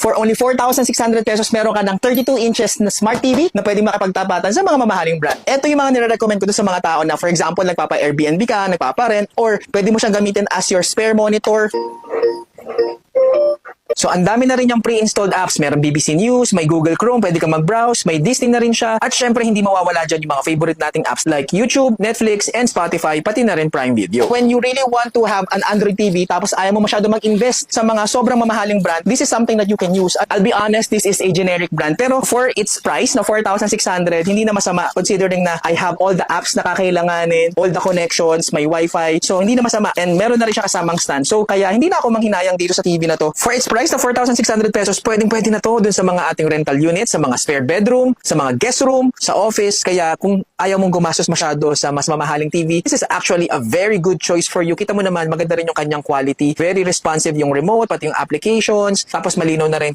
For only 4,600 pesos, meron ka ng 32 inches na Smart TV na pwedeng makapagtapatan sa mga mamahaling brand. Ito yung mga nire-recommend ko doon sa mga tao na, for example, nagpapa-Airbnb ka, nagpapa-rent, or pwede mo siyang gamitin as your spare monitor. So, ang dami na rin yung pre-installed apps. Meron BBC News, may Google Chrome, pwede ka mag-browse, may Disney na rin siya. At syempre, hindi mawawala dyan yung mga favorite nating apps like YouTube, Netflix, and Spotify, pati na rin Prime Video. When you really want to have an Android TV, tapos ayaw mo masyado mag-invest sa mga sobrang mamahaling brand, this is something that you can use. I'll be honest, this is a generic brand. Pero for its price na 4,600, hindi na masama considering na I have all the apps na kakailanganin, all the connections, may Wi-Fi. So, hindi na masama. And meron na rin siya kasamang stand. So, kaya hindi na ako manghinayang dito sa TV na to. For its price na 4,600 pesos, pwedeng-pwede na to dun sa mga ating rental units, sa mga spare bedroom, sa mga guest room, sa office. Kaya kung ayaw mong gumastos masyado sa mas mamahaling TV, this is actually a very good choice for you. Kita mo naman, maganda rin yung kanyang quality. Very responsive yung remote, pati yung applications. Tapos malinaw na rin